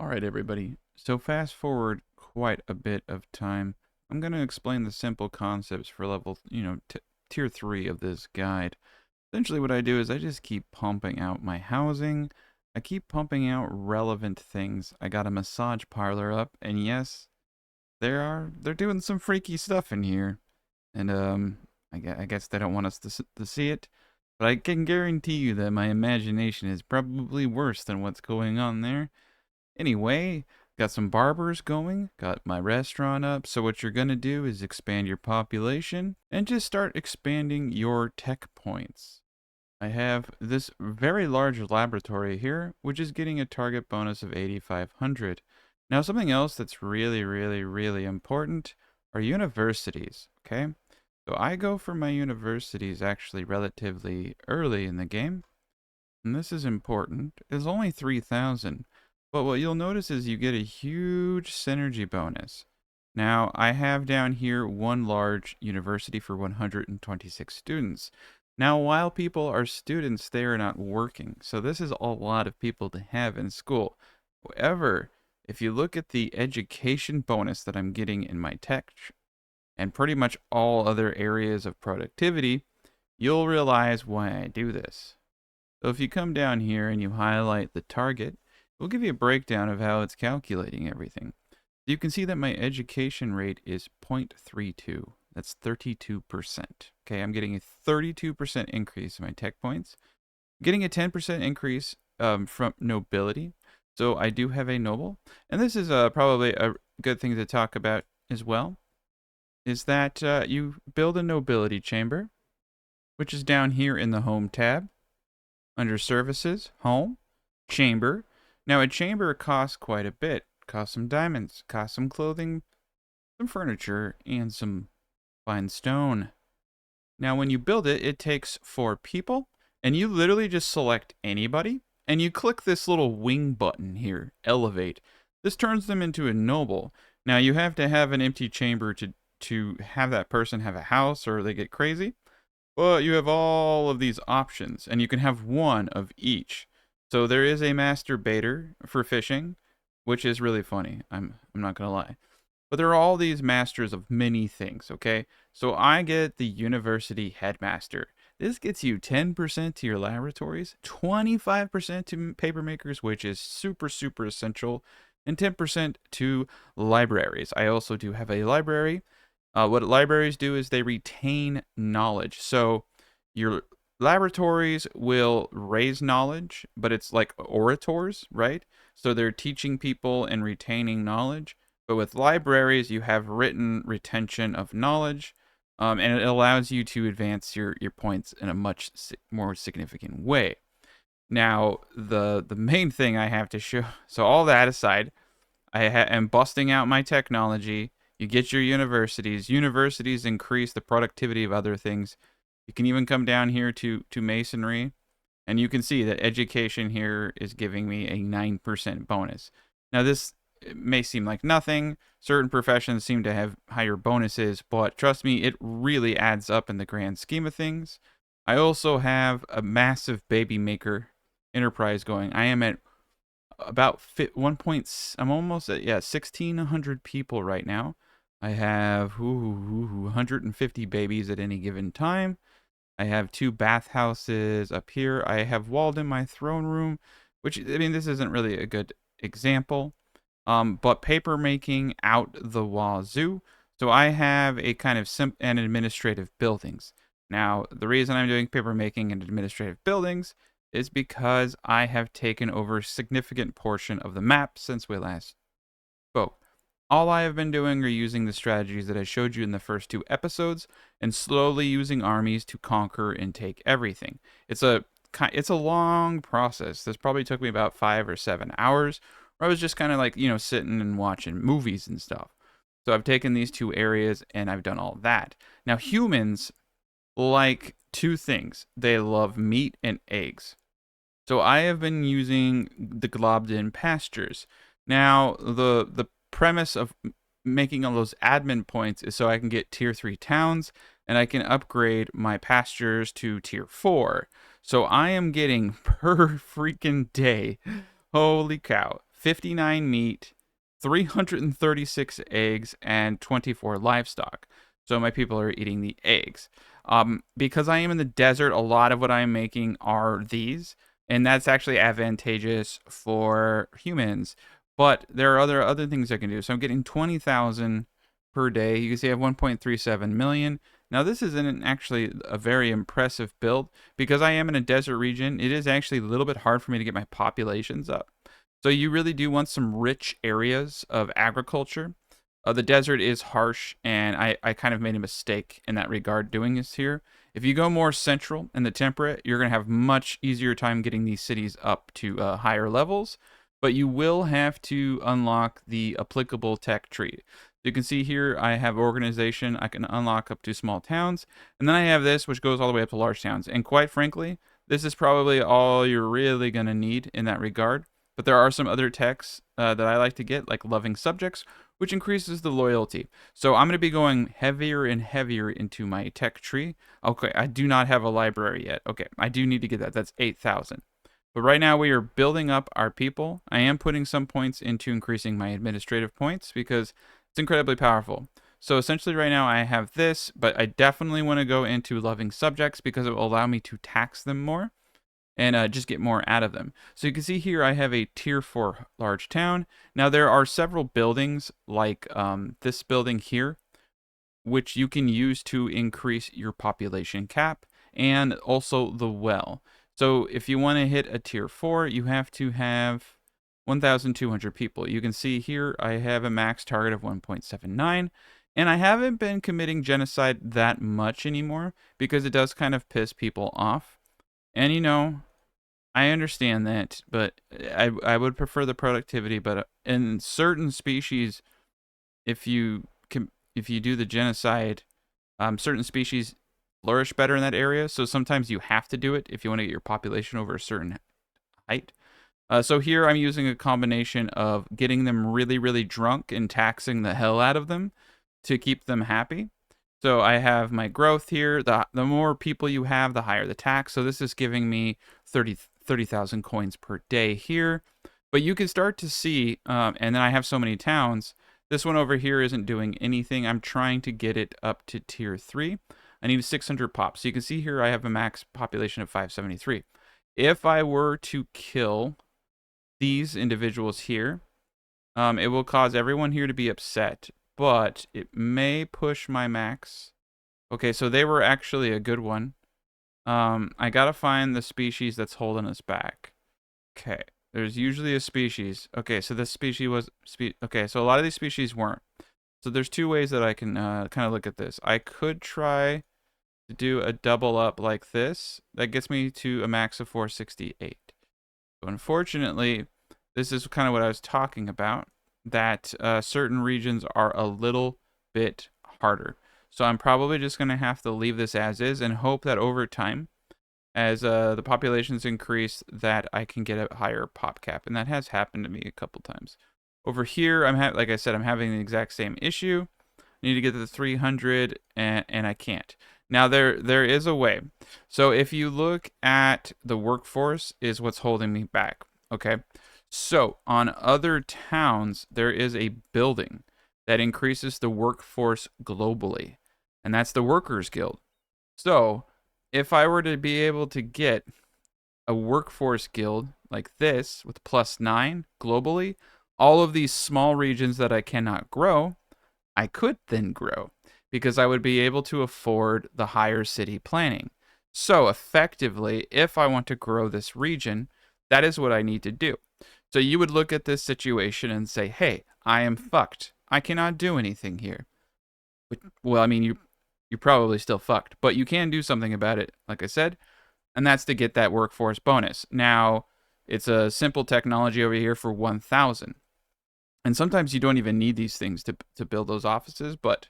All right, everybody. So fast forward quite a bit of time. I'm going to explain the simple concepts for level, tier 3 of this guide. Essentially what I do is I just keep pumping out my housing. I keep pumping out relevant things. I got a massage parlor up, and yes, they're doing some freaky stuff in here. And I guess they don't want us to see it, but I can guarantee you that my imagination is probably worse than what's going on there. Anyway, got some barbers going, got my restaurant up. So what you're going to do is expand your population and just start expanding your tech points. I have this very large laboratory here, which is getting a target bonus of 8,500. Now, something else that's really, really, really important are universities, okay? So I go for my universities actually relatively early in the game, and this is important. It's only 3,000. But what you'll notice is you get a huge synergy bonus. Now, I have down here one large university for 126 students. Now, while people are students, they are not working. So this is a lot of people to have in school. However, if you look at the education bonus that I'm getting in my tech and pretty much all other areas of productivity, you'll realize why I do this. So if you come down here and you highlight the target, we'll give you a breakdown of how it's calculating everything. You can see that my education rate is 0.32. That's 32%. Okay, I'm getting a 32% increase in my tech points. I'm getting a 10% increase from nobility. So I do have a noble. And this is probably a good thing to talk about as well, is that you build a nobility chamber, which is down here in the home tab. Under services, home, chamber. Now a chamber costs quite a bit. Costs some diamonds, costs some clothing, some furniture, and some fine stone. Now when you build it, it takes 4 people, and you literally just select anybody, and you click this little wing button here, elevate. This turns them into a noble. Now you have to have an empty chamber to have that person have a house or they get crazy. Well, you have all of these options, and you can have one of each. So there is a masturbator for fishing, which is really funny. I'm not gonna lie. But there are all these masters of many things, okay? So I get the university headmaster. This gets you 10% to your laboratories, 25% to paper makers, which is super, super essential, and 10% to libraries. I also do have a library. What libraries do is they retain knowledge. So your laboratories will raise knowledge, but it's like orators, right? So they're teaching people and retaining knowledge. But with libraries, you have written retention of knowledge, and it allows you to advance your points in a much more significant way. Now, the main thing I have to show, so all that aside, I am busting out my technology. You get your universities. Universities increase the productivity of other things. You can even come down here to masonry, and you can see that education here is giving me a 9% bonus. Now this may seem like nothing. Certain professions seem to have higher bonuses, but trust me, it really adds up in the grand scheme of things. I also have a massive baby maker enterprise going. I am at about 1 point, I'm almost at 1,600 people right now. I have 150 babies at any given time. I have 2 bathhouses up here. I have walled in my throne room, which, I mean, this isn't really a good example. But paper making out the wazoo. So I have a kind of and administrative buildings. Now, the reason I'm doing paper making and administrative buildings is because I have taken over a significant portion of the map since we last spoke. All I have been doing are using the strategies that I showed you in the first 2 episodes and slowly using armies to conquer and take everything. It's a long process. This probably took me about 5 or 7 hours, where I was just kind of like, sitting and watching movies and stuff. So I've taken these 2 areas and I've done all that. Now humans like 2 things. They love meat and eggs. So I have been using the globbed in pastures. Now, the premise of making all those admin points is so I can get tier 3 towns and I can upgrade my pastures to tier 4. So I am getting per freaking day, holy cow, 59 meat, 336 eggs, and 24 livestock. So my people are eating the eggs. Because I am in the desert, a lot of what I'm making are these, and that's actually advantageous for humans. But there are other things I can do. So I'm getting 20,000 per day. You can see I have 1.37 million. Now this isn't actually a very impressive build because I am in a desert region. It is actually a little bit hard for me to get my populations up. So you really do want some rich areas of agriculture. The desert is harsh, and I kind of made a mistake in that regard doing this here. If you go more central and the temperate, you're going to have much easier time getting these cities up to higher levels, but you will have to unlock the applicable tech tree. You can see here I have organization. I can unlock up to small towns, and then I have this, which goes all the way up to large towns. And quite frankly, this is probably all you're really going to need in that regard. But there are some other techs that I like to get, like loving subjects, which increases the loyalty. So I'm going to be going heavier and heavier into my tech tree. Okay, I do not have a library yet. Okay, I do need to get that. That's 8,000. But right now we are building up our people. I am putting some points into increasing my administrative points because it's incredibly powerful. So essentially right now I have this, but I definitely want to go into loving subjects because it will allow me to tax them more and just get more out of them. So you can see here I have a tier 4 large town. Now there are several buildings like this building here, which you can use to increase your population cap, and also the well. So if you want to hit a tier 4, you have to have 1,200 people. You can see here I have a max target of 1.79. And I haven't been committing genocide that much anymore because it does kind of piss people off. And I understand that, but I would prefer the productivity. But in certain species, if you do the genocide, certain species flourish better in that area. So sometimes you have to do it if you want to get your population over a certain height. So here I'm using a combination of getting them really, really drunk and taxing the hell out of them to keep them happy. So I have my growth here. The more people you have, the higher the tax. So this is giving me 30,000 coins per day here. But you can start to see, and then I have so many towns. This one over here isn't doing anything. I'm trying to get it up to tier 3. I need 600 pops. So you can see here I have a max population of 573. If I were to kill these individuals here, it will cause everyone here to be upset, but it may push my max. Okay, so they were actually a good one. I gotta find the species that's holding us back. Okay, there's usually a species. Okay, so this species was... okay, so a lot of these species weren't. So there's two ways that I can kind of look at this. I could try to do a double up like this. That gets me to a max of 468. So unfortunately, this is kind of what I was talking about, that certain regions are a little bit harder. So I'm probably just going to have to leave this as is and hope that over time, as the populations increase, that I can get a higher pop cap. And that has happened to me a couple times. Over here, like I said, I'm having the exact same issue. I need to get to the 300, and I can't. Now, there is a way. So if you look at the workforce is what's holding me back, okay? So on other towns, there is a building that increases the workforce globally, and that's the Workers Guild. So if I were to be able to get a workforce guild like this with +9 globally, all of these small regions that I cannot grow, I could then grow because I would be able to afford the higher city planning. So effectively, if I want to grow this region, that is what I need to do. So you would look at this situation and say, hey, I am fucked. I cannot do anything here. Well, I mean, you're probably still fucked, but you can do something about it, like I said, and that's to get that workforce bonus. Now, it's a simple technology over here for 1,000. And sometimes you don't even need these things to build those offices, but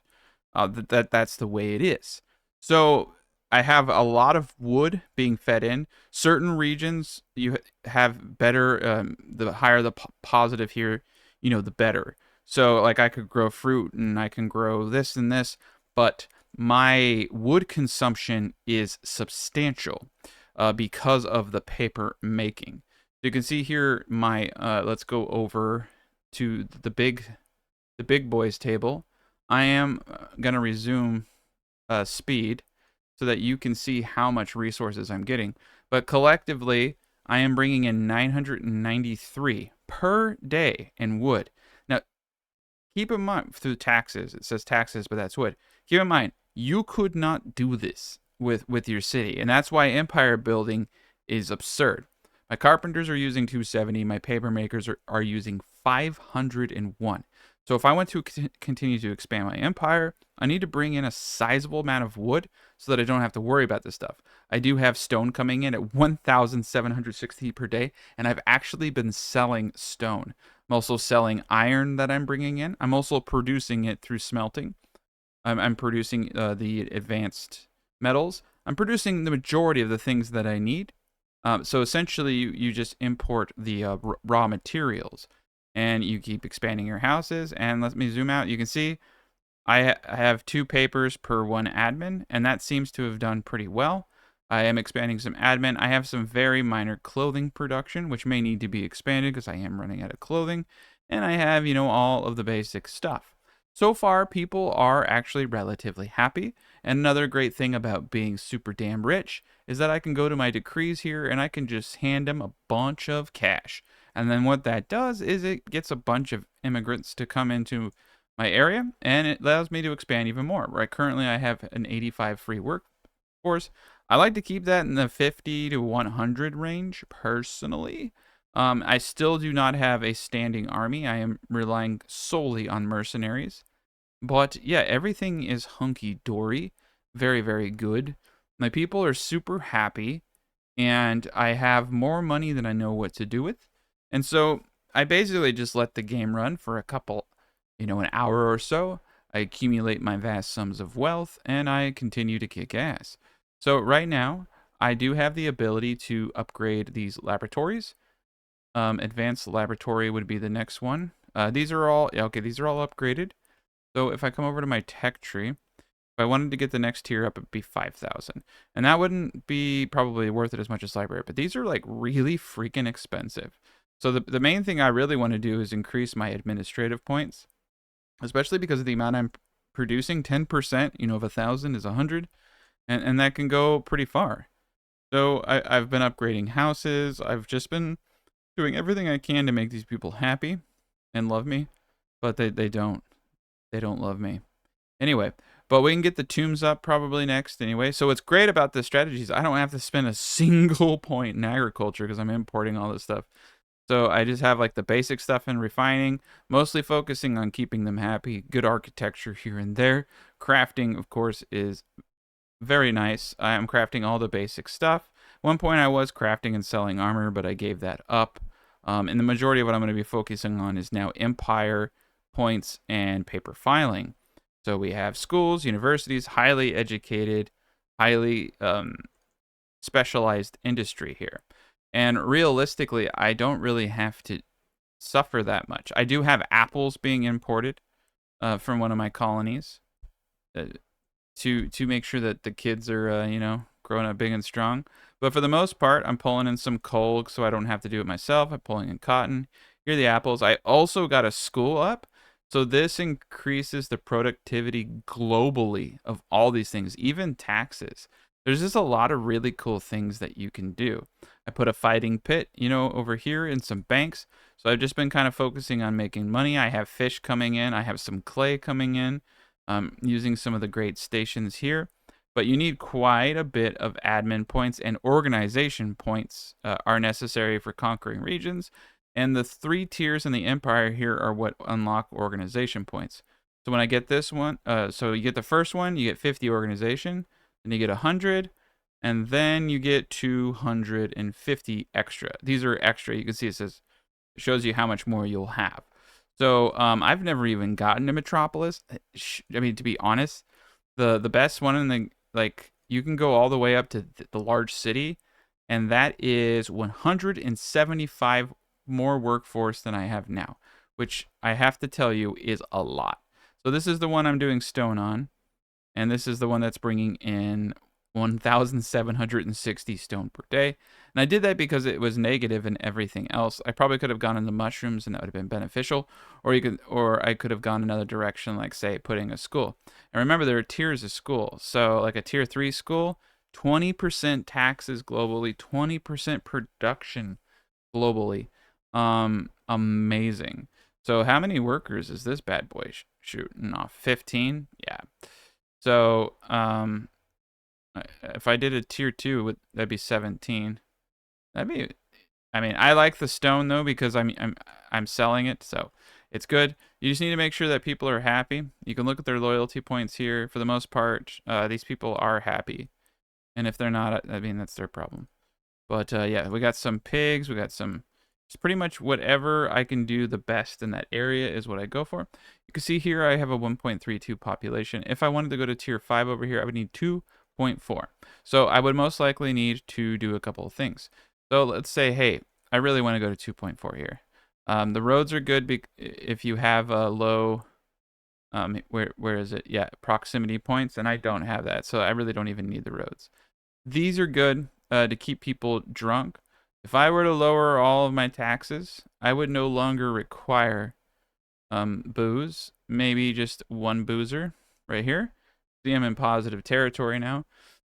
that's the way it is. So I have a lot of wood being fed in. Certain regions you have better, the higher the positive here, the better. So like I could grow fruit and I can grow this and this, but my wood consumption is substantial because of the paper making. you can see here my let's go over to the big boys table. I am gonna resume speed so that you can see how much resources I'm getting. But collectively, I am bringing in 993 per day in wood. Now, keep in mind, through taxes, it says taxes, but that's wood. Keep in mind, you could not do this with your city, and that's why empire building is absurd. My carpenters are using 270. My paper makers are using 501. So if I want to continue to expand my empire, I need to bring in a sizable amount of wood so that I don't have to worry about this stuff. I do have stone coming in at 1,760 per day, and I've actually been selling stone. I'm also selling iron that I'm bringing in. I'm also producing it through smelting. I'm producing the advanced metals. I'm producing the majority of the things that I need. So essentially, you just import the raw materials, and you keep expanding your houses. And let me zoom out. You can see I have 2 papers per 1 admin, and that seems to have done pretty well. I am expanding some admin. I have some very minor clothing production, which may need to be expanded because I am running out of clothing. And I have, all of the basic stuff. So far, people are actually relatively happy. And another great thing about being super damn rich is that I can go to my decrees here and I can just hand them a bunch of cash. And then what that does is it gets a bunch of immigrants to come into my area, and it allows me to expand even more. Right, currently I have an 85 free workforce. I like to keep that in the 50 to 100 range personally. I still do not have a standing army. I am relying solely on mercenaries. But yeah, everything is hunky dory. Very, very good. My people are super happy, and I have more money than I know what to do with. And so I basically just let the game run for a couple, an hour or so. I accumulate my vast sums of wealth, and I continue to kick ass. So right now, I do have the ability to upgrade these laboratories. Advanced laboratory would be the next one. These are all upgraded. So if I come over to my tech tree, if I wanted to get the next tier up, it'd be 5,000. And that wouldn't be probably worth it as much as library, but these are like really freaking expensive. So the main thing I really want to do is increase my administrative points, especially because of the amount I'm producing. 10%, of 1,000 is 100, and that can go pretty far. So I've been upgrading houses. I've just been doing everything I can to make these people happy and love me, but they don't love me. Anyway, but we can get the tombs up probably next anyway. So what's great about this strategy is I don't have to spend a single point in agriculture because I'm importing all this stuff. So I just have like the basic stuff in refining, mostly focusing on keeping them happy, good architecture here and there. Crafting, of course, is very nice. I am crafting all the basic stuff. One point I was crafting and selling armor, but I gave that up. And the majority of what I'm going to be focusing on is now empire points and paper filing. So we have schools, universities, highly educated, highly specialized industry here. And realistically, I don't really have to suffer that much. I do have apples being imported from one of my colonies to make sure that the kids are, growing up big and strong. But for the most part, I'm pulling in some coal so I don't have to do it myself. I'm pulling in cotton. Here are the apples. I also got a school up. So this increases the productivity globally of all these things, even taxes. There's just a lot of really cool things that you can do. I put a fighting pit, over here in some banks. So I've just been kind of focusing on making money. I have fish coming in. I have some clay coming in, using some of the great stations here. But you need quite a bit of admin points, and organization points are necessary for conquering regions. And the 3 tiers in the empire here are what unlock organization points. So when I get this one, so you get the first one, you get 50 organization, then you get 100, and then you get 250 extra. These are extra. You can see it shows you how much more you'll have. So I've never even gotten to Metropolis. I mean, to be honest, the best one in the, you can go all the way up to the large city, and that is 175 more workforce than I have now, which I have to tell you is a lot. So this is the one I'm doing stone on, and this is the one that's bringing in 1,760 stone per day. And I did that because it was negative in everything else. I probably could have gone into mushrooms and that would have been beneficial, or I could have gone another direction, like say putting a school. And remember, there are tiers of school. So like a tier 3 school, 20% taxes globally, 20% production globally. Amazing. So how many workers is this bad boy shooting off? 15? Yeah. So if I did a tier 2, that'd be 17. That'd be, I mean, I like the stone though because I'm selling it, so it's good. You just need to make sure that people are happy. You can look at their loyalty points here. For the most part, these people are happy, and if they're not, I mean, that's their problem. But yeah, we got some pigs. We got some. It's pretty much whatever I can do the best in that area is what I go for. You can see here I have a 1.32 population. If I wanted to go to tier 5 over here, I would need 2.4. So I would most likely need to do a couple of things. So let's say, hey, I really want to go to 2.4 here. The roads are good if you have a low, where is it? Yeah, proximity points, and I don't have that, so I really don't even need the roads. These are good to keep people drunk. If I were to lower all of my taxes, I would no longer require booze. Maybe just one boozer right here. See, I'm in positive territory now.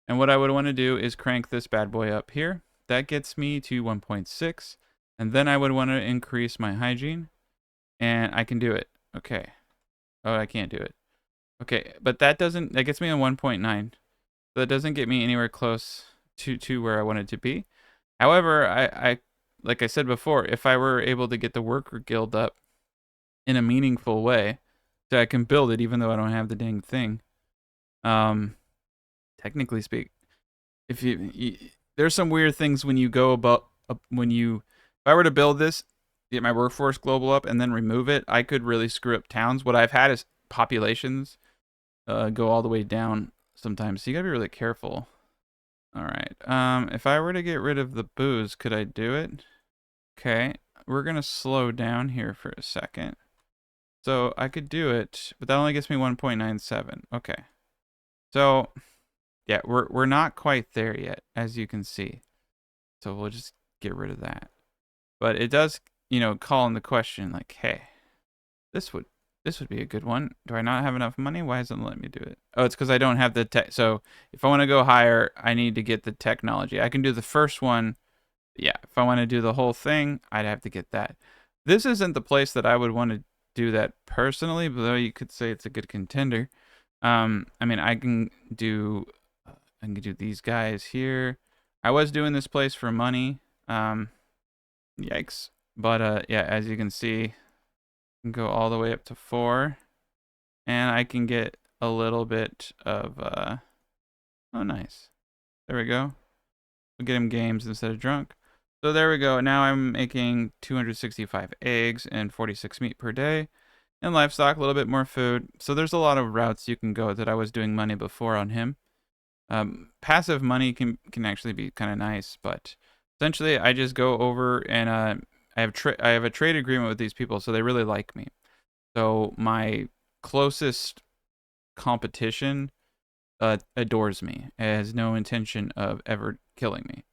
And what I would want to do is crank this bad boy up here. That gets me to 1.6. And then I would want to increase my hygiene. And I can do it. Okay. Oh, I can't do it. Okay, but that gets me on 1.9. So that doesn't get me anywhere close to where I wanted to be. However, I like I said before, if I were able to get the worker guild up in a meaningful way, so I can build it even though I don't have the dang thing. Technically speak, if there's some weird things when you go about if I were to build this, get my workforce global up and then remove it, I could really screw up towns. What I've had is populations go all the way down sometimes, so you gotta be really careful. All right. If I were to get rid of the booze, could I do it? Okay. We're gonna slow down here for a second. So I could do it, but that only gets me 1.97. Okay. So yeah, we're not quite there yet, as you can see. So we'll just get rid of that. But it does, call in the question like, hey, this would be a good one. Do I not have enough money? Why isn't it letting me do it? Oh, it's because I don't have the tech. So if I want to go higher, I need to get the technology. I can do the first one. Yeah, if I want to do the whole thing, I'd have to get that. This isn't the place that I would want to do that personally, but though you could say it's a good contender. I mean, I can do these guys here. I was doing this place for money. Yikes. But yeah, as you can see, I can go all the way up to 4. And I can get a little bit of oh nice. There we go. We'll get him games instead of drunk. So there we go. Now I'm making 265 eggs and 46 meat per day. And livestock, a little bit more food. So there's a lot of routes you can go that I was doing money before on him. Passive money can actually be kind of nice, but essentially I just go over and I have a trade agreement with these people, so they really like me. So my closest competition adores me, has no intention of ever killing me,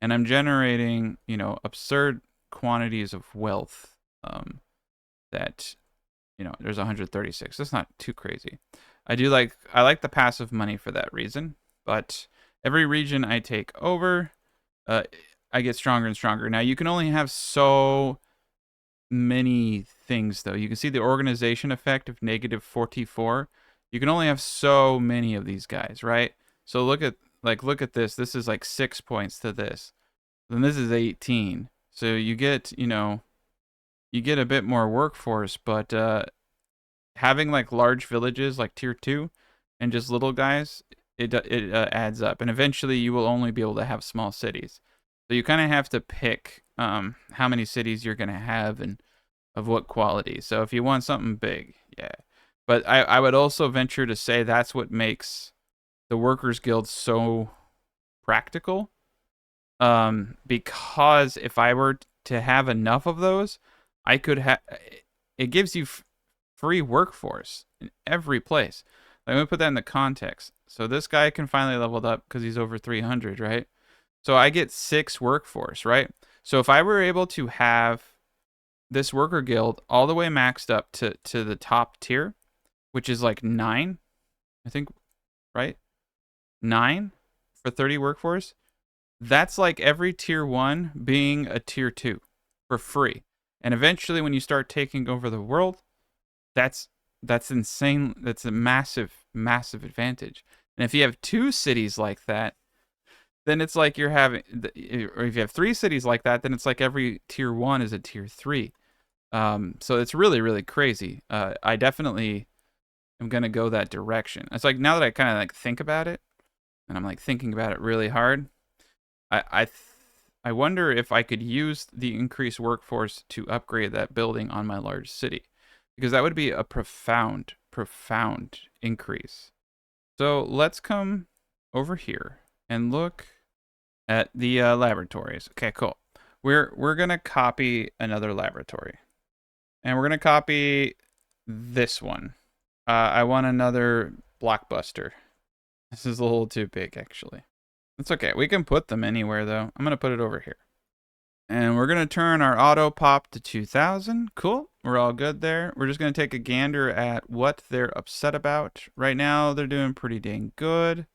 and I'm generating absurd quantities of wealth. That there's 136. That's not too crazy. I like the passive money for that reason. But every region I take over, I get stronger and stronger. Now, you can only have so many things, though. You can see the organization effect of negative 44. You can only have so many of these guys, right? So look at this. This is like 6 points to this. Then this is 18. So you get, you get a bit more workforce, but having like large villages like tier 2 and just little guys, it adds up, and eventually you will only be able to have small cities. So you kind of have to pick how many cities you're going to have and of what quality. So if you want something big, yeah. But I would also venture to say that's what makes the Workers Guild so practical. Because if I were to have enough of those, I could have. It gives you free workforce in every place. Let me put that in the context. So this guy can finally level up because he's over 300, right? So I get 6 workforce, right? So if I were able to have this worker guild all the way maxed up to the top tier, which is like 9, I think, right? 9 for 30 workforce. That's like every tier 1 being a tier 2 for free. And eventually when you start taking over the world, that's insane. That's a massive advantage. And if you have 2 cities like that, then it's like you're having, or if you have 3 cities like that, then it's like every tier 1 is a tier 3. So it's really crazy. I definitely am gonna go that direction. It's like now that I kind of like think about it, and I'm like thinking about it really hard. I wonder if I could use the increased workforce to upgrade that building on my large city, because that would be a profound increase. So let's come over here and look at the laboratories. Okay, cool. We're gonna copy another laboratory, and we're gonna copy this one. I want another blockbuster. This is a little too big, actually. It's okay. We can put them anywhere, though. I'm going to put it over here. And we're going to turn our auto pop to 2000. Cool. We're all good there. We're just going to take a gander at what they're upset about. Right now, they're doing pretty dang good.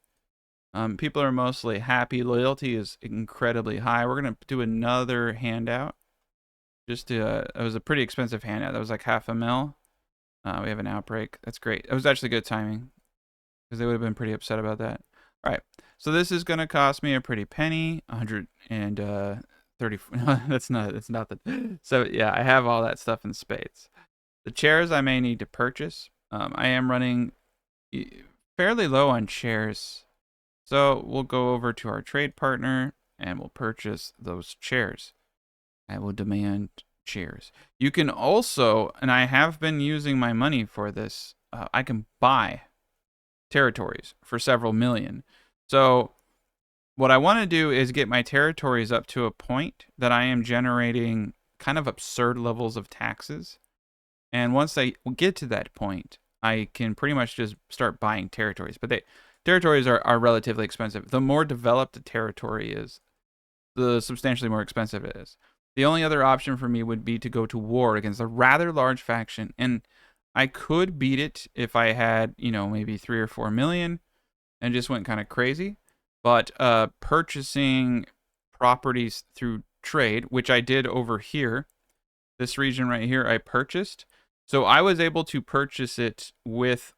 People are mostly happy. Loyalty is incredibly high. We're going to do another handout. Just to, it was a pretty expensive handout. That was like $500,000. We have an outbreak. That's great. It was actually good timing, because they would have been pretty upset about that. All right. So this is going to cost me a pretty penny, 130. No, that's not the. So yeah, I have all that stuff in spades. The chairs I may need to purchase. I am running fairly low on chairs. So we'll go over to our trade partner and we'll purchase those chairs. I will demand chairs. You can also, and I have been using my money for this, I can buy territories for several million. So what I want to do is get my territories up to a point that I am generating kind of absurd levels of taxes. And once I get to that point, I can pretty much just start buying territories. But territories are relatively expensive. The more developed a territory is, the substantially more expensive it is. The only other option for me would be to go to war against a rather large faction. And I could beat it if I had, maybe 3 or 4 million and just went kind of crazy. But purchasing properties through trade, which I did over here, this region right here, I purchased. So I was able to purchase it with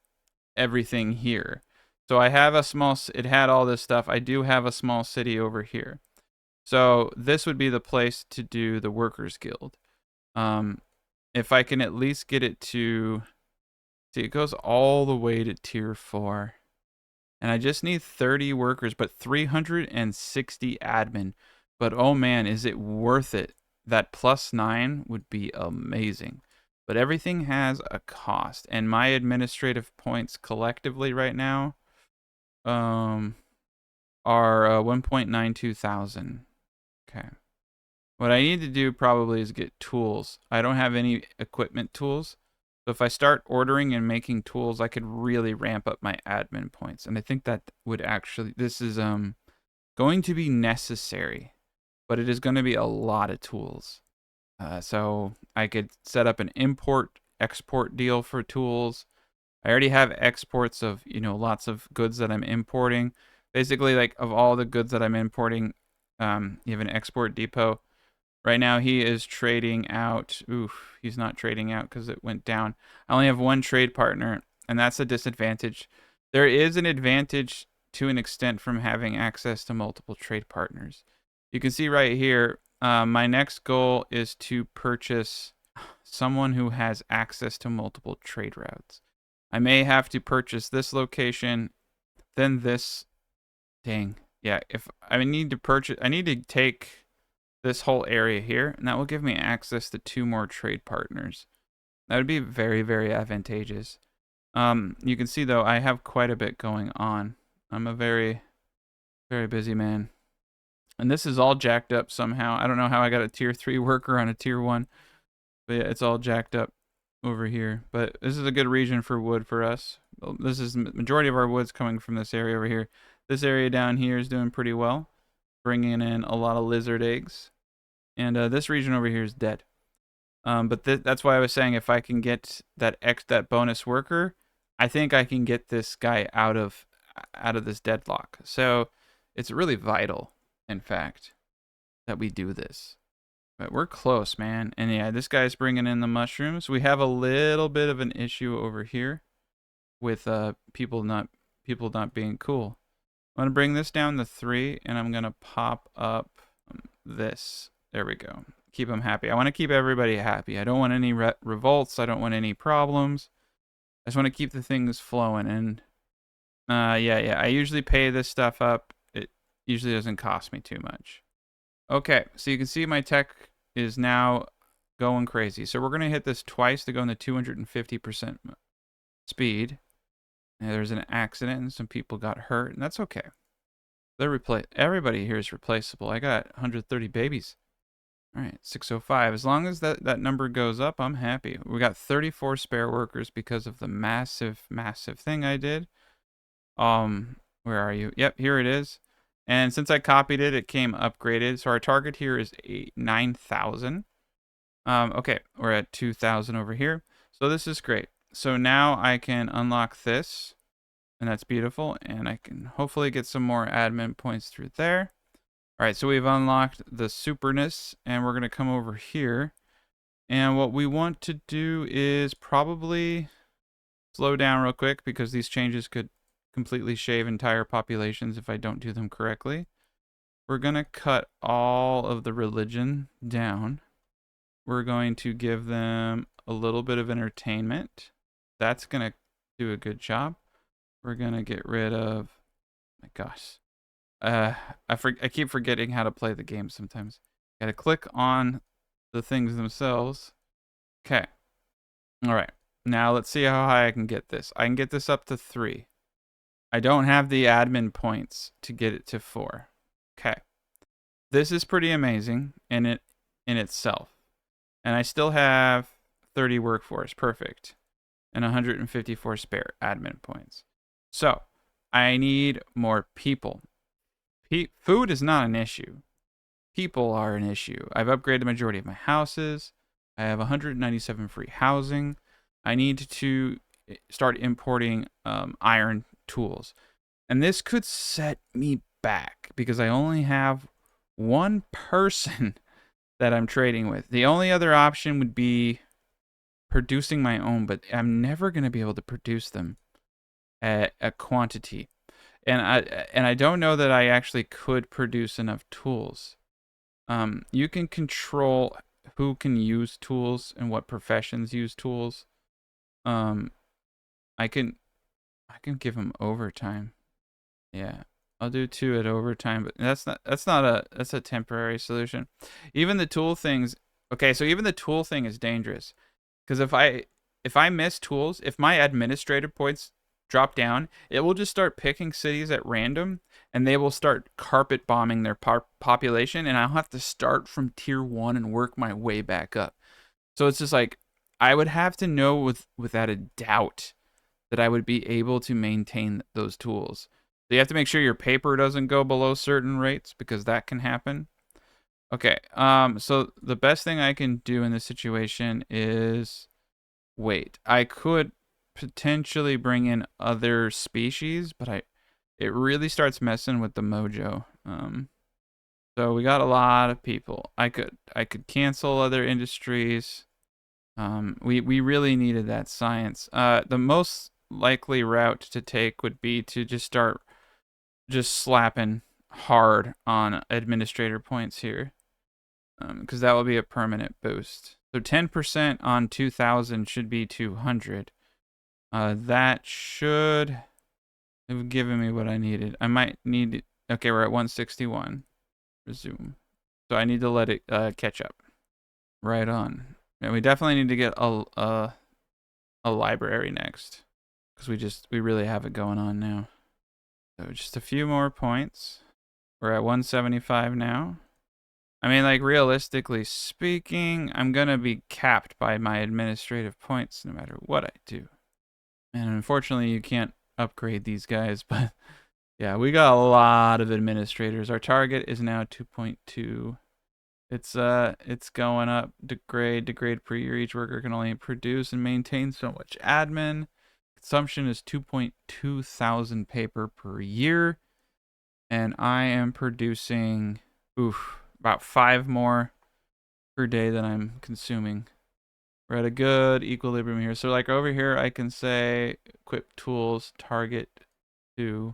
everything here. So I have it had all this stuff. I do have a small city over here. So this would be the place to do the Workers Guild. If I can at least get it to, see, it goes all the way to tier 4. And I just need 30 workers, but 360 admin. But oh man, is it worth it? That +9 would be amazing. But everything has a cost. And my administrative points collectively right now are 1.92 thousand. Okay. What I need to do probably is get tools. I don't have any equipment tools. So if I start ordering and making tools, I could really ramp up my admin points. And I think that would actually, this is going to be necessary, but it is going to be a lot of tools. So I could set up an import-export deal for tools. I already have exports of, lots of goods that I'm importing. Basically, like, of all the goods that I'm importing, you have an export depot. Right now, he is trading out. Oof, he's not trading out because it went down. I only have one trade partner, and that's a disadvantage. There is an advantage to an extent from having access to multiple trade partners. You can see right here, my next goal is to purchase someone who has access to multiple trade routes. I may have to purchase this location, then this. Dang. Yeah, if I need to purchase, I need to take this whole area here, and that will give me access to 2 more trade partners. That would be very advantageous. You can see, though, I have quite a bit going on. I'm a very busy man. And this is all jacked up somehow. I don't know how I got a tier 3 worker on a tier 1. But yeah, it's all jacked up over here. But this is a good region for wood for us. This is the majority of our wood's coming from this area over here. This area down here is doing pretty well, bringing in a lot of lizard eggs. And this region over here is dead. But that's why I was saying if I can get that bonus worker, I think I can get this guy out of this deadlock. So it's really vital, in fact, that we do this. But we're close, man. And yeah, this guy's bringing in the mushrooms. We have a little bit of an issue over here with people not being cool. I'm gonna bring this down to 3, and I'm gonna pop up this. There we go. Keep them happy. I want to keep everybody happy. I don't want any revolts. I don't want any problems. I just want to keep the things flowing. And yeah. I usually pay this stuff up. It usually doesn't cost me too much. Okay, so you can see my tech is now going crazy. So we're gonna hit this twice to go in the 250% speed. And there's an accident and some people got hurt, and that's okay. Everybody here is replaceable. I got 130 babies. All right, 605. As long as that number goes up, I'm happy. We got 34 spare workers because of the massive thing I did. Where are you? Yep, here it is. And since I copied it, it came upgraded. So our target here is 9,000. Okay, we're at 2,000 over here. So this is great. So now I can unlock this, and that's beautiful. And I can hopefully get some more admin points through there. All right, so we've unlocked the superness, and we're going to come over here. And what we want to do is probably slow down real quick because these changes could completely shave entire populations if I don't do them correctly. We're going to cut all of the religion down. We're going to give them a little bit of entertainment. That's going to do a good job. We're going to get rid of, my gosh. I keep forgetting how to play the game sometimes. Gotta click on the things themselves. Okay. All right. Now let's see how high I can get this. I can get this up to 3. I don't have the admin points to get it to 4. Okay. This is pretty amazing in itself. And I still have 30 workforce. Perfect. And 154 spare admin points. So I need more people. Food is not an issue. People are an issue. I've upgraded the majority of my houses. I have 197 free housing. I need to start importing iron tools. And this could set me back because I only have one person that I'm trading with. The only other option would be producing my own, but I'm never going to be able to produce them at a quantity. And I don't know that I actually could produce enough tools. You can control who can use tools and what professions use tools. I can give them overtime. Yeah, I'll do 2 at overtime, but that's a temporary solution. Even the tool things. Okay, so even the tool thing is dangerous because if I miss tools, if my administrative points drop down, it will just start picking cities at random, and they will start carpet bombing their population, and I'll have to start from tier 1 and work my way back up. So it's just like I would have to know without a doubt that I would be able to maintain those tools. So you have to make sure your paper doesn't go below certain rates because that can happen. Okay, so the best thing I can do in this situation is wait. I could potentially bring in other species, but it really starts messing with the mojo. So we got a lot of people. I could cancel other industries. We really needed that science. The most likely route to take would be to just start slapping hard on administrator points here, because that will be a permanent boost. So 10% on 2,000 should be 200. That should have given me what I needed. I might need. Okay, we're at 161. Resume. So I need to let it catch up. Right on. And we definitely need to get a library next, because we really have it going on now. So just a few more points. We're at 175 now. I mean, like, realistically speaking, I'm gonna be capped by my administrative points no matter what I do. And unfortunately, you can't upgrade these guys, but yeah, we got a lot of administrators. Our target is now 2.2. It's going up. Degrade per year. Each worker can only produce and maintain so much admin. Consumption is 2.2 thousand paper per year. And I am producing, about 5 more per day than I'm consuming. We're at a good equilibrium here. So like over here, I can say equip tools, target 2.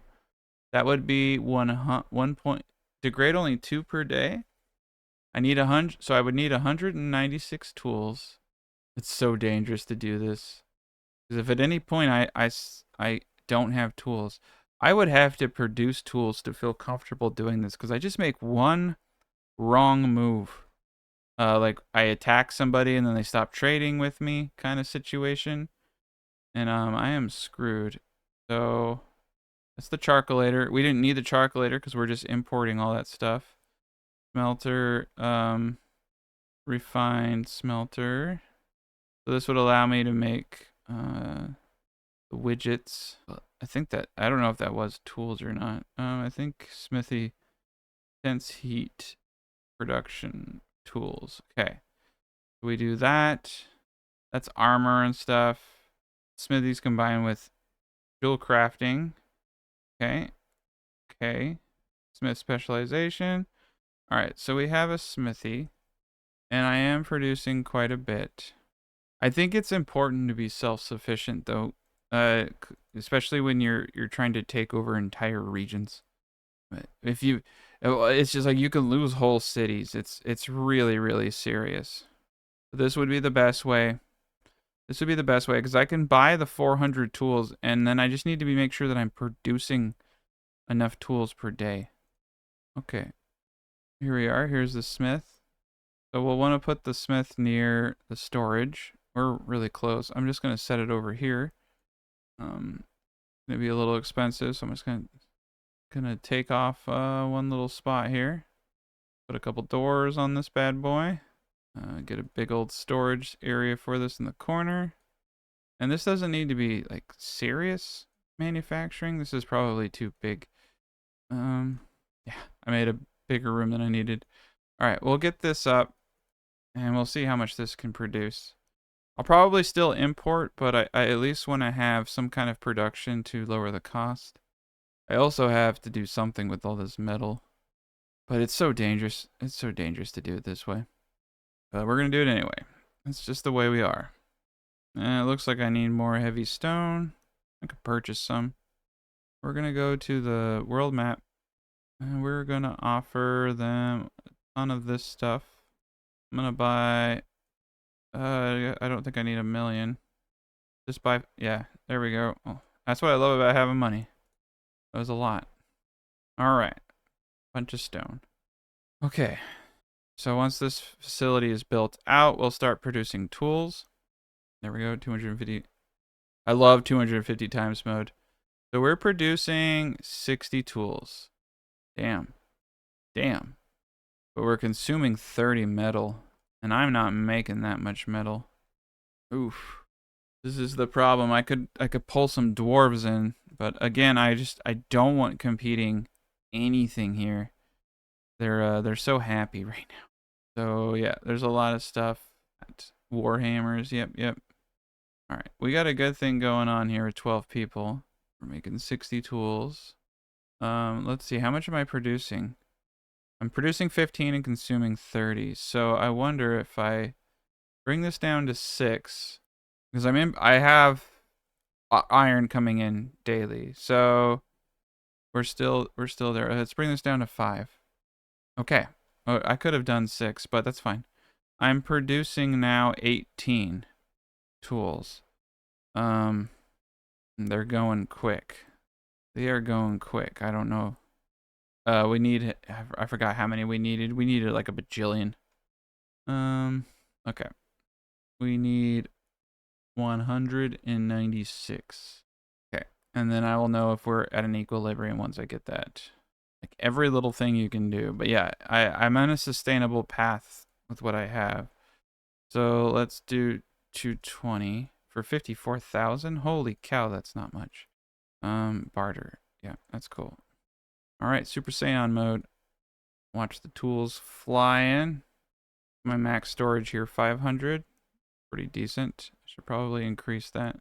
That would be 1 point, degrade only 2 per day. I need 100, so I would need 196 tools. It's so dangerous to do this. Because if at any point I don't have tools, I would have to produce tools to feel comfortable doing this. Because I just make one wrong move. Like I attack somebody and then they stop trading with me kind of situation. And I am screwed. So that's the charcolator. We didn't need the charcolator because we're just importing all that stuff. Smelter, refined smelter. So this would allow me to make the widgets. I think that, I don't know if that was tools or not. I think smithy, sense heat, production tools. Okay. So we do that. That's armor and stuff. Smithies combined with jewel crafting. Okay. Okay. Smith specialization. All right. So we have a smithy. And I am producing quite a bit. I think it's important to be self-sufficient, though, especially when you're trying to take over entire regions. If you, it's just like you can lose whole cities. It's really, really serious. This would be the best way. This would be the best way because I can buy the 400 tools, and then I just need to make sure that I'm producing enough tools per day. Okay, here we are. Here's the smith. So we'll want to put the smith near the storage. We're really close. I'm just going to set it over here. Gonna be a little expensive, so I'm just gonna take off one little spot here. Put a couple doors on this bad boy. Get a big old storage area for this in the corner. And this doesn't need to be like serious manufacturing. This is probably too big. Yeah, I made a bigger room than I needed. All right, we'll get this up and we'll see how much this can produce. I'll probably still import, but I at least want to have some kind of production to lower the cost. I also have to do something with all this metal. But it's so dangerous. It's so dangerous to do it this way. But we're going to do it anyway. It's just the way we are. And it looks like I need more heavy stone. I could purchase some. We're going to go to the world map. And we're going to offer them a ton of this stuff. I'm going to buy... I don't think I need 1 million. Just buy... Yeah, there we go. Oh, that's what I love about having money. That was a lot. Alright. Bunch of stone. Okay. So once this facility is built out, we'll start producing tools. There we go, 250. I love 250 times mode. So we're producing 60 tools. Damn. Damn. But we're consuming 30 metal. And I'm not making that much metal. Oof. This is the problem. I could pull some dwarves in, but again, I don't want competing anything here. They're so happy right now. So yeah, there's a lot of stuff. Warhammers, yep. All right, we got a good thing going on here with 12 people. We're making 60 tools. Let's see, how much am I producing? I'm producing 15 and consuming 30. So I wonder if I bring this down to 6, because I have iron coming in daily. So we're still there. Let's bring this down to 5. Okay. Oh, I could have done 6, but that's fine. I'm producing now 18 tools. They're going quick. They are going quick. I don't know. We need, I forgot how many we needed. We needed like a bajillion. Okay. We need 196. Okay. And then I will know if we're at an equilibrium once I get that. Like every little thing you can do. But yeah, I'm on a sustainable path with what I have. So let's do 220 for 54,000. Holy cow, that's not much. Barter. Yeah, that's cool. All right, Super Saiyan mode. Watch the tools fly in. My max storage here, 500. Pretty decent. Should probably increase that.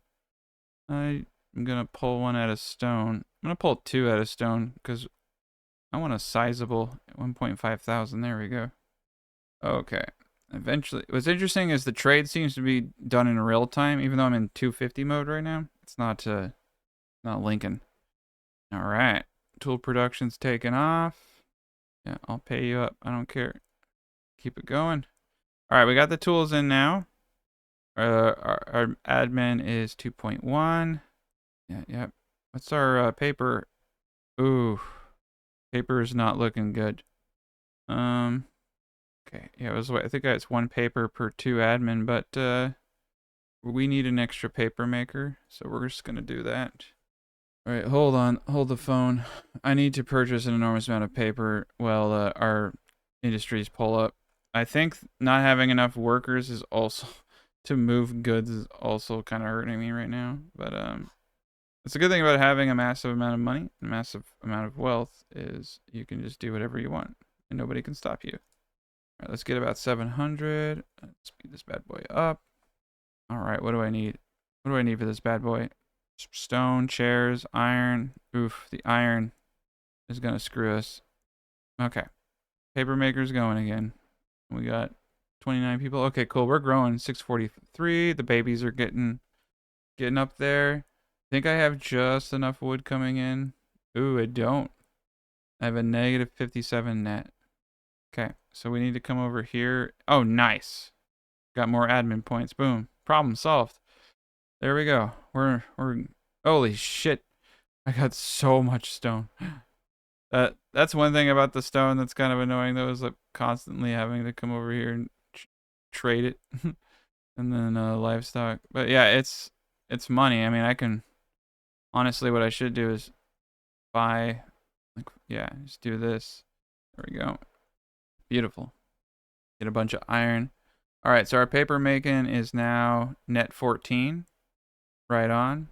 I'm gonna pull one out of stone. I'm gonna pull two out of stone because I want a sizable 1.5 thousand. There we go. Okay. Eventually, what's interesting is the trade seems to be done in real time, even though I'm in 250 mode right now. It's not linking. All right. Tool production's taken off. Yeah, I'll pay you up. I don't care. Keep it going. All right, we got the tools in now. Our admin is 2.1. Yeah. What's our paper? Ooh, paper is not looking good. Okay. Yeah, I think it's one paper per two admin, but we need an extra paper maker, so we're just gonna do that. All right, hold on, hold the phone. I need to purchase an enormous amount of paper while our industries pull up. I think not having enough workers is also to move goods is also kind of hurting me right now. But it's a good thing about having a massive amount of money, a massive amount of wealth, is you can just do whatever you want and nobody can stop you. All right, let's get about 700. Let's speed this bad boy up. All right, what do I need? What do I need for this bad boy? Stone, chairs, iron. Oof, the iron is gonna screw us. Okay, paper maker's going again. We got 29 people. Okay, cool. We're growing. 643. The babies are getting up there. I think I have just enough wood coming in. Ooh, I don't. I have a negative 57 net. Okay, so we need to come over here. Oh, nice. Got more admin points. Boom. Problem solved. There we go. We're holy shit. I got so much stone. That's one thing about the stone that's kind of annoying though, is like constantly having to come over here and trade it. And then livestock. But yeah, it's money. I mean, I can honestly, what I should do is buy, like, yeah, just do this. There we go. Beautiful. Get a bunch of iron. All right, so our paper making is now net 14. Right on.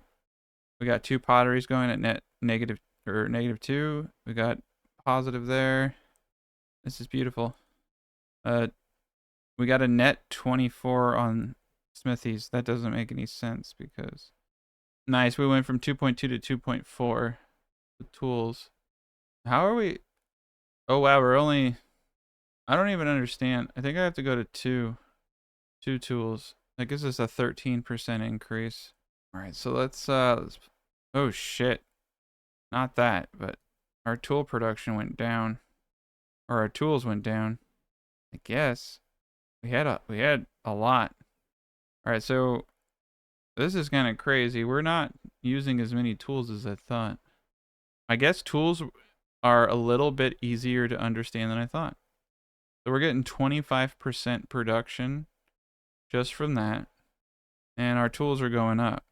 We got two potteries going at net -2. We got positive there. This is beautiful. We got a net 24 on smithies. That doesn't make any sense because nice. We went from 2.2 to 2.4. The tools. How are we? Oh wow, we're only. I don't even understand. I think I have to go to two tools. That gives us a 13% increase. All right, so let's oh shit. Not that, but our tool production went down. Or our tools went down. I guess. We had a lot. All right, so this is kind of crazy. We're not using as many tools as I thought. I guess tools are a little bit easier to understand than I thought. So we're getting 25% production just from that. And our tools are going up.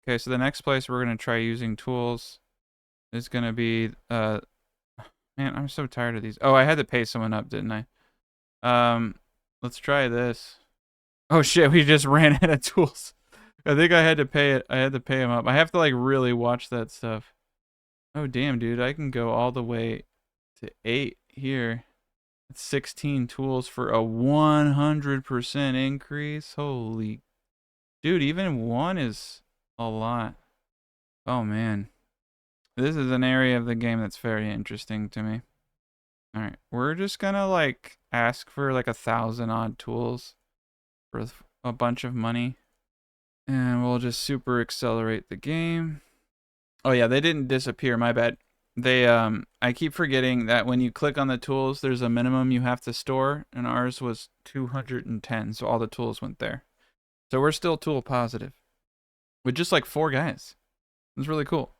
Okay, so the next place we're going to try using tools is going to be, man, I'm so tired of these. Oh, I had to pay someone up, didn't I? Let's try this. Oh shit, we just ran out of tools. I think I had to pay it. I had to pay him up. I have to like really watch that stuff. Oh damn, dude, I can go all the way to 8 here. That's 16 tools for a 100% increase. Holy, dude, even 1 is a lot. Oh man, this is an area of the game that's very interesting to me. All right, we're just gonna like ask for like 1,000 odd tools for a bunch of money. And we'll just super accelerate the game. Oh yeah, they didn't disappear, my bad. They I keep forgetting that when you click on the tools, there's a minimum you have to store, and ours was 210, so all the tools went there. So we're still tool positive. With just like 4 guys. It's really cool.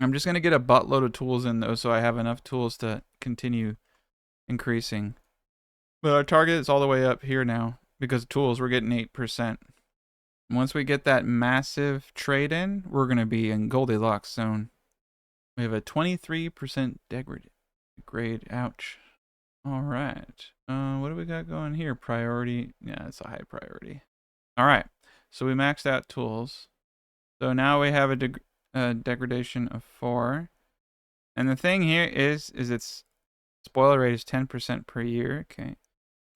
I'm just gonna get a buttload of tools in though, so I have enough tools to continue increasing. But our target is all the way up here now, because tools, we're getting 8%. Once we get that massive trade in, we're going to be in Goldilocks zone. We have a 23% degrade. Ouch. All right. What do we got going here? Priority. Yeah, it's a high priority. All right. So we maxed out tools. So now we have a degradation of 4. And the thing here is its spoiler rate is 10% per year. Okay.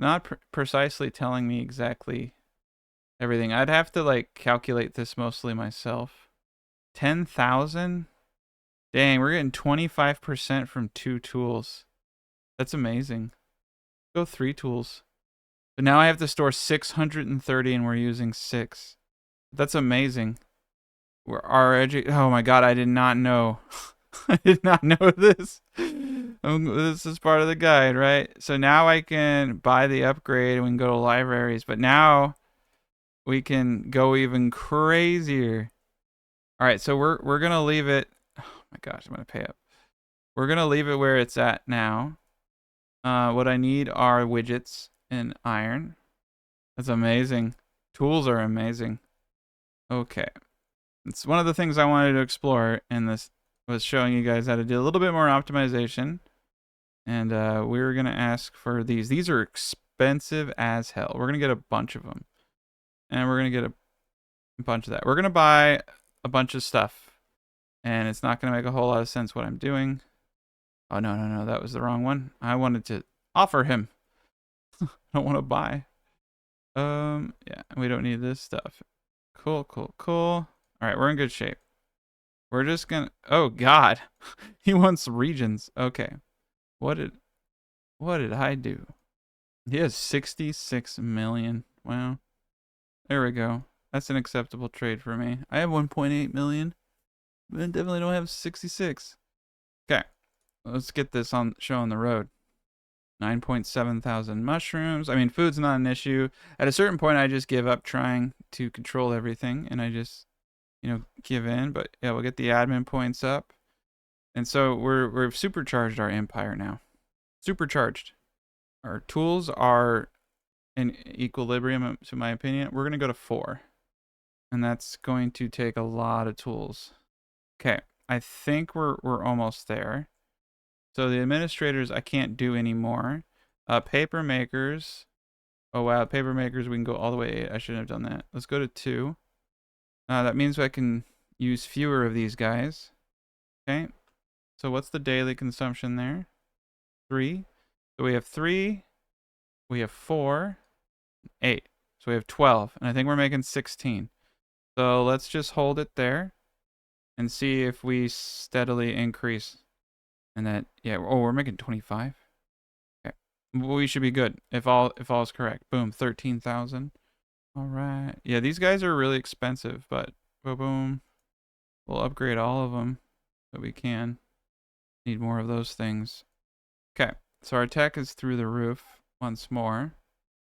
Not precisely telling me exactly everything. I'd have to like calculate this mostly myself. 10,000? Dang, we're getting 25% from 2 tools. That's amazing. Go 3 tools. But now I have to store 630 and we're using 6. That's amazing. Oh my god, I did not know. I did not know this. This is part of the guide, right? So now I can buy the upgrade and we can go to libraries. But now we can go even crazier. All right, so we're gonna leave it. Oh my gosh, I'm gonna pay up. We're gonna leave it where it's at now. What I need are widgets and iron. That's amazing. Tools are amazing. Okay, it's one of the things I wanted to explore in this was showing you guys how to do a little bit more optimization. And we were gonna ask for these. These are expensive as hell. We're gonna get a bunch of them, and we're gonna get a bunch of that. We're gonna buy a bunch of stuff, and it's not gonna make a whole lot of sense what I'm doing. Oh no, that was the wrong one. I wanted to offer him. I don't want to buy. Yeah, we don't need this stuff. Cool. All right, we're in good shape. We're just gonna. Oh God, he wants regions. Okay, what did I do? He has 66 million. Wow. There we go. That's an acceptable trade for me. I have 1.8 million. But I definitely don't have 66. Okay. Let's get this on show on the road. 9.7 thousand mushrooms. I mean, food's not an issue. At a certain point, I just give up trying to control everything, and I just, give in. But yeah, we'll get the admin points up, and so we've supercharged our empire now. Supercharged. Our tools are in equilibrium, to my opinion. We're gonna go to 4, and that's going to take a lot of tools. Okay, I think we're almost there. So the administrators I can't do anymore. Paper makers. Oh wow, paper makers we can go all the way to 8. I shouldn't have done that. Let's go to 2. That means I can use fewer of these guys. Okay. So what's the daily consumption there? 3. So we have 3. We have 4. 8. So we have 12. And I think we're making 16. So let's just hold it there and see if we steadily increase. And that, yeah, oh, we're making 25. Okay. We should be good if all is correct. Boom, 13,000. All right. Yeah, these guys are really expensive, but boom. We'll upgrade all of them that we can. Need more of those things. Okay. So our tech is through the roof once more.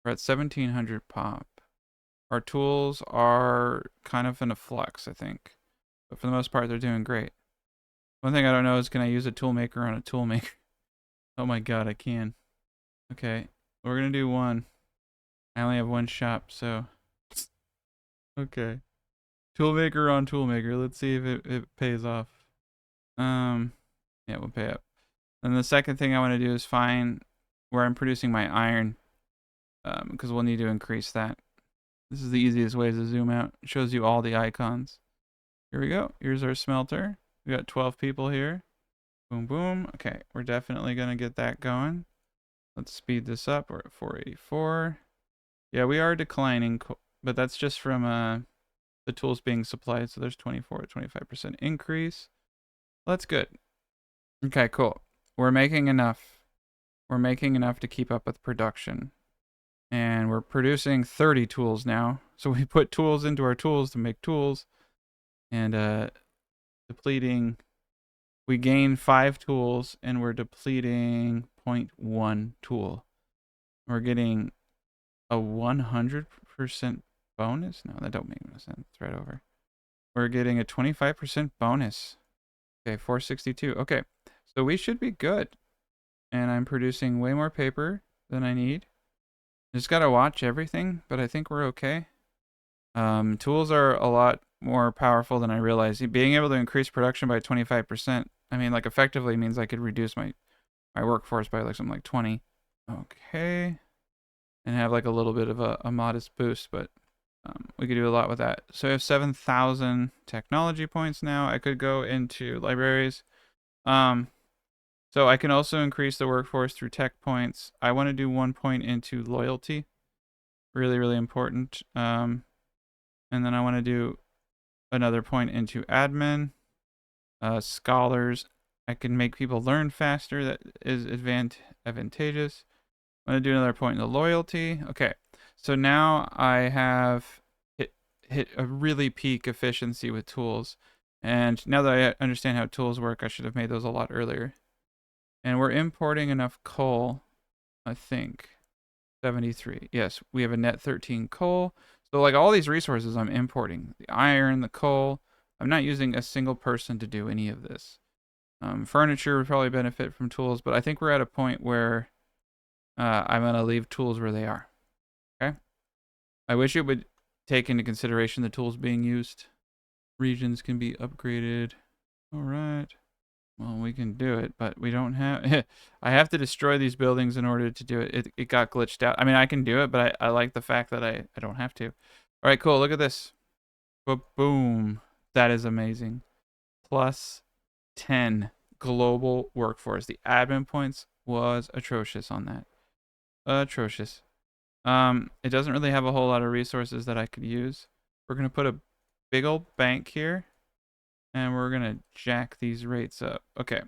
We're at 1,700 pop. Our tools are kind of in a flux, I think. But for the most part, they're doing great. One thing I don't know is, can I use a tool maker on a tool maker? Oh my god, I can. Okay, we're gonna do 1. I only have 1 shop, so... Okay. Toolmaker on toolmaker. Let's see if it pays off. Yeah, we'll pay up. And the second thing I want to do is find where I'm producing my iron. Because we'll need to increase that. This is the easiest way to zoom out. It shows you all the icons. Here we go. Here's our smelter. We got 12 people here. Boom. Okay, we're definitely going to get that going. Let's speed this up. We're at 484. Yeah, we are declining, but that's just from the tools being supplied. So there's 24 to 25% increase. Well, that's good. Okay, cool. We're making enough. We're making enough to keep up with production. And we're producing 30 tools now. So we put tools into our tools to make tools. And depleting. We gain 5 tools and we're depleting 0.1 tool. We're getting a 100% bonus? No, that don't make no sense. It's right over. We're getting a 25% bonus. Okay, 462. Okay, so we should be good. And I'm producing way more paper than I need. Just gotta watch everything, but I think we're okay. Tools are a lot more powerful than I realized. Being able to increase production by 25%, I mean, like, effectively means I could reduce my workforce by like something like 20. Okay. And have like a little bit of a modest boost, but We could do a lot with that. So I have 7,000 technology points now. I could go into libraries. So I can also increase the workforce through tech points. I want to do 1 point into loyalty. Really, really important. And then I want to do another point into admin. Scholars. I can make people learn faster. That is advantageous. I'm going to do another point into loyalty. Okay. So now I have hit a really peak efficiency with tools. And now that I understand how tools work, I should have made those a lot earlier. And we're importing enough coal, I think. 73. Yes, we have a net 13 coal. So like all these resources I'm importing, the iron, the coal. I'm not using a single person to do any of this. Furniture would probably benefit from tools, but I think we're at a point where I'm going to leave tools where they are. Okay? I wish it would take into consideration the tools being used. Regions can be upgraded. All right. Well, we can do it, but we don't have... I have to destroy these buildings in order to do it. It got glitched out. I mean, I can do it, but I like the fact that I don't have to. All right, cool. Look at this. Boom. That is amazing. Plus 10 global workforce. The admin points was atrocious on that. Atrocious. It doesn't really have a whole lot of resources that I could use. We're going to put a big old bank here. And we're going to jack these rates up. Okay.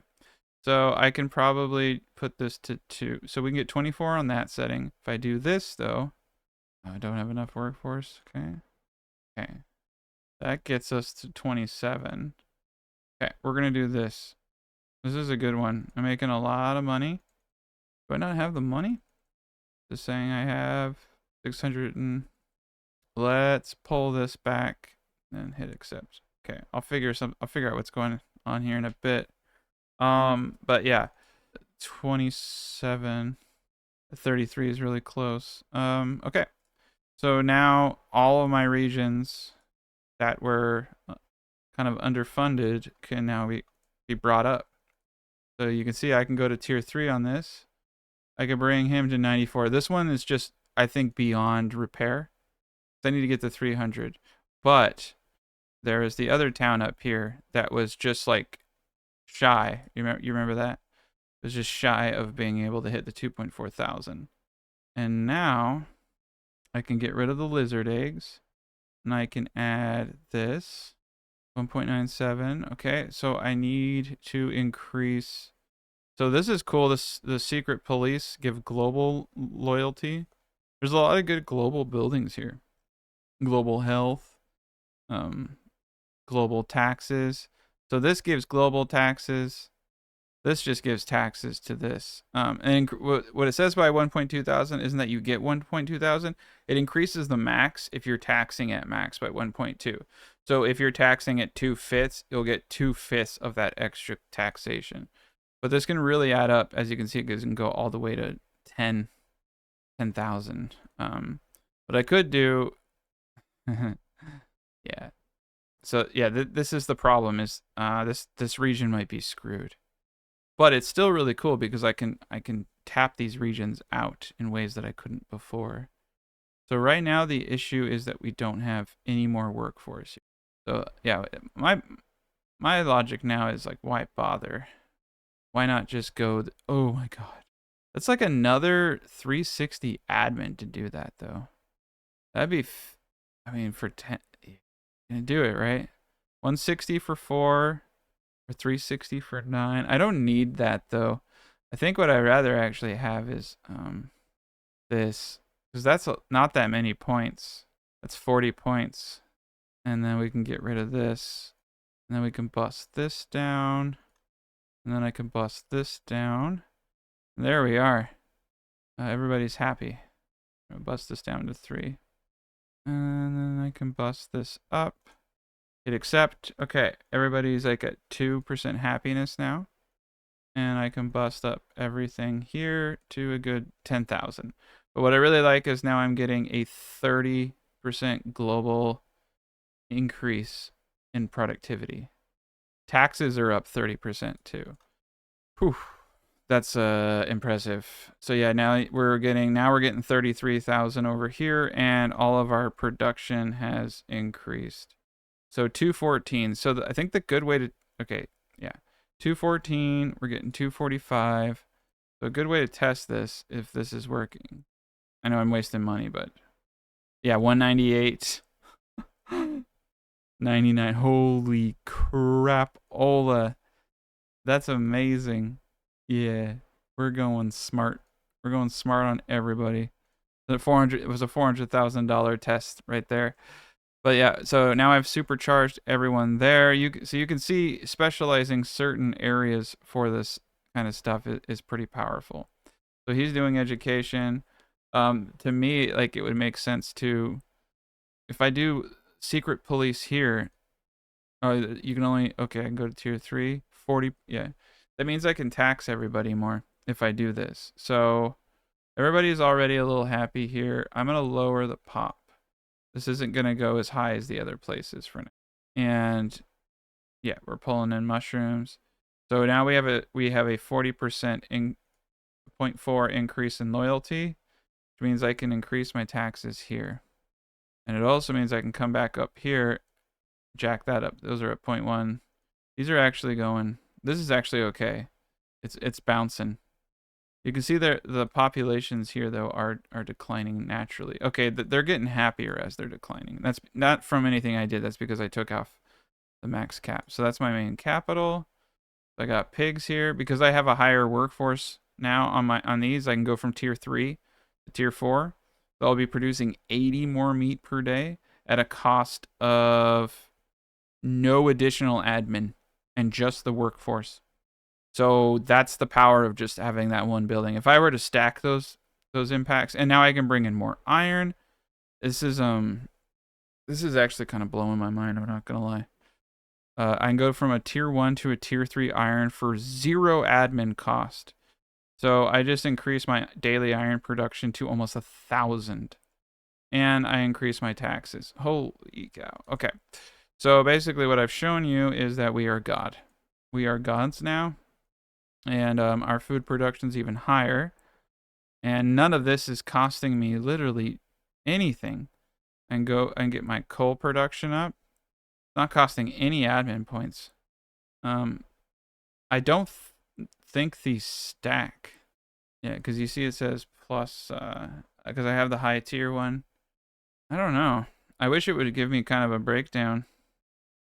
So I can probably put this to 2. So we can get 24 on that setting. If I do this, though, I don't have enough workforce. Okay. Okay. That gets us to 27. Okay. We're going to do this. This is a good one. I'm making a lot of money. Do I not have the money? Just saying I have 600 and... Let's pull this back and hit accept. Okay, I'll figure out what's going on here in a bit. But yeah, 27, 33 is really close. Okay. So now all of my regions that were kind of underfunded can now be brought up. So you can see I can go to tier 3 on this. I can bring him to 94. This one is just, I think, beyond repair. I need to get to 300. But there is the other town up here that was just like shy. You remember that? It was just shy of being able to hit the 2.4 thousand. And now I can get rid of the lizard eggs. And I can add this. 1.97. Okay, so I need to increase. So this is cool. The secret police give global loyalty. There's a lot of good global buildings here. Global health. Global taxes. So this gives global taxes. This just gives taxes to this. And what it says by 1.2 thousand isn't that you get 1.2 thousand. It increases the max if you're taxing at max by 1.2. So if you're taxing at 2/5, you'll get 2/5 of that extra taxation. But this can really add up. As you can see, it can go all the way to 10,000. What I could do... yeah. So yeah, this is the problem. Is this region might be screwed, but it's still really cool because I can tap these regions out in ways that I couldn't before. So right now the issue is that we don't have any more workforce. So yeah, my logic now is like, why bother? Why not just go? Oh my god, that's like another 360 admin to do that though. That'd be, I mean, for 10. Gonna do it, right? 160 for 4, or 360 for 9. I don't need that though. I think what I'd rather actually have is this, because that's not that many points. That's 40 points, and then we can get rid of this, and then we can bust this down, and then I can bust this down. There we are. Everybody's happy. I'm gonna bust this down to 3, and then I can bust this up. Hit accept. Okay, everybody's like at 2% happiness now. And I can bust up everything here to a good 10,000. But what I really like is now I'm getting a 30% global increase in productivity. Taxes are up 30% too. Whew. That's impressive. So yeah, now we're getting 33,000 over here, and all of our production has increased. So 214. So I think the good way to, okay, yeah, 214. We're getting 245. So a good way to test this if this is working. I know I'm wasting money, but yeah, 198, 99. Holy crap, Ola. That's amazing. Yeah, we're going smart. We're going smart on everybody. It was a $400,000 test right there. But yeah, so now I've supercharged everyone there. So you can see specializing certain areas for this kind of stuff is pretty powerful. So he's doing education. To me, like it would make sense to, if I do secret police here, you can only, okay, I can go to tier 3, 40, yeah. That means I can tax everybody more if I do this. So everybody's already a little happy here. I'm going to lower the pop. This isn't going to go as high as the other places for now. And yeah, we're pulling in mushrooms. So now we have a 40% 0.4 increase in loyalty, which means I can increase my taxes here. And it also means I can come back up here, jack that up. Those are at 0.1. These are actually going, this is actually okay. It's bouncing. You can see the populations here though are declining naturally. Okay, they're getting happier as they're declining. That's not from anything I did. That's because I took off the max cap. So that's my main capital. I got pigs here because I have a higher workforce now on these. I can go from tier 3 to tier 4. So I'll be producing 80 more meat per day at a cost of no additional admin and just the workforce. So that's the power of just having that one building. If I were to stack those impacts, and now I can bring in more iron. This is actually kind of blowing my mind, I'm not gonna lie. I can go from a tier 1 to a tier 3 iron for 0 admin cost. So I just increased my daily iron production to almost 1,000. And I increased my taxes. Holy cow. Okay. So basically what I've shown you is that we are God. We are gods now. And our food production's even higher. And none of this is costing me literally anything. And go and get my coal production up. Not costing any admin points. I don't think these stack. Yeah, because you see it says plus, because I have the high tier one. I don't know. I wish it would give me kind of a breakdown.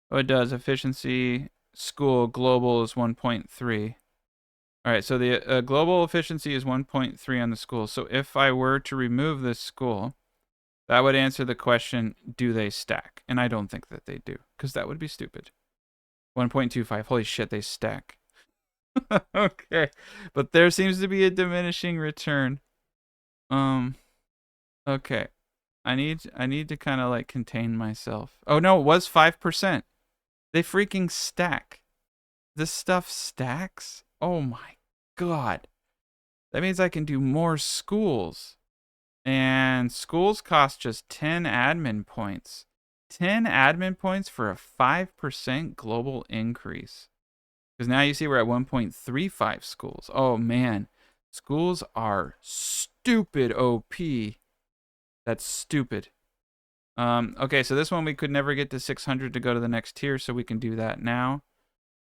Oh, it does. Efficiency, school, global is 1.3. All right, so the global efficiency is 1.3 on the school. So if I were to remove this school, that would answer the question, do they stack? And I don't think that they do, because that would be stupid. 1.25, holy shit, they stack. Okay, but there seems to be a diminishing return. Okay. I need to kind of like contain myself. Oh no, it was 5%. They freaking stack. This stuff stacks? Oh my god. That means I can do more schools. And schools cost just 10 admin points. 10 admin points for a 5% global increase. Because now you see we're at 1.35 schools. Oh man. Schools are stupid OP. That's stupid. Okay, so this one we could never get to 600 to go to the next tier, so we can do that now.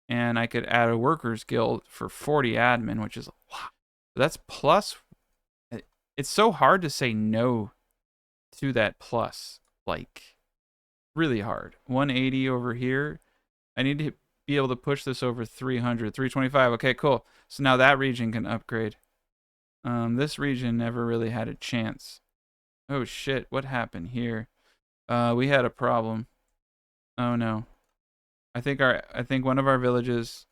And I could add a workers guild for 40 admin, which is a lot. That's plus. It's so hard to say no to that plus. Like, really hard. 180 over here. I need to be able to push this over 300, 325. Okay, cool. So now that region can upgrade. This region never really had a chance. Oh shit, what happened here? We had a problem. Oh no. I think one of our villages,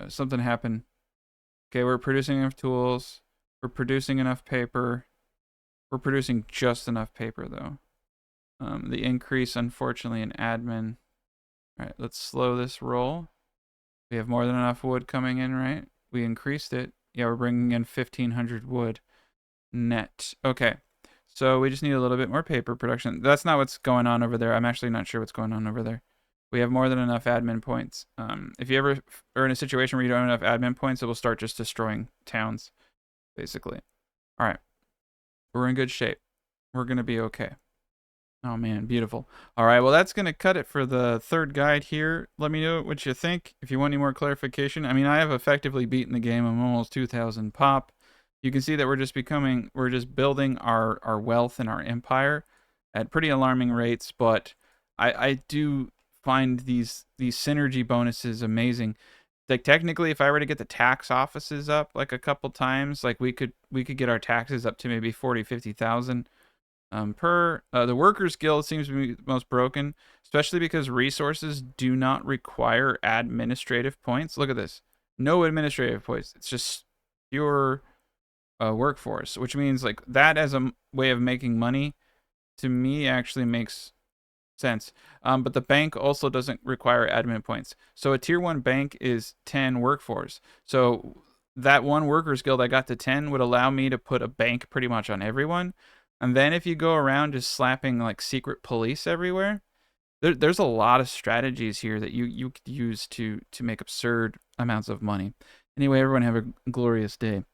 something happened. Okay, we're producing enough tools. We're producing enough paper. We're producing just enough paper though. The increase, unfortunately, in admin. All right, let's slow this roll. We have more than enough wood coming in, right? We increased it. Yeah, we're bringing in 1,500 wood net. Okay. So we just need a little bit more paper production. That's not what's going on over there. I'm actually not sure what's going on over there. We have more than enough admin points. If you ever are in a situation where you don't have enough admin points, it will start just destroying towns, basically. All right, we're in good shape. We're gonna be okay. Oh man, beautiful. All right, well that's gonna cut it for the third guide here. Let me know what you think. If you want any more clarification, I mean, I have effectively beaten the game. I'm almost 2,000 pop. You can see that we're just building our wealth and our empire at pretty alarming rates. But I do find these synergy bonuses amazing. Like technically, if I were to get the tax offices up like a couple times, like we could get our taxes up to maybe 40, 50,000 per the workers guild seems to be the most broken, especially because resources do not require administrative points. Look at this, no administrative points. It's just pure workforce, which means like that as a way of making money to me actually makes sense. But the bank also doesn't require admin points. So a tier 1 bank is 10 workforce. So that one workers guild I got to 10 would allow me to put a bank pretty much on everyone. And then if you go around just slapping like secret police everywhere, there's a lot of strategies here that you could use to make absurd amounts of money. Anyway, everyone have a glorious day.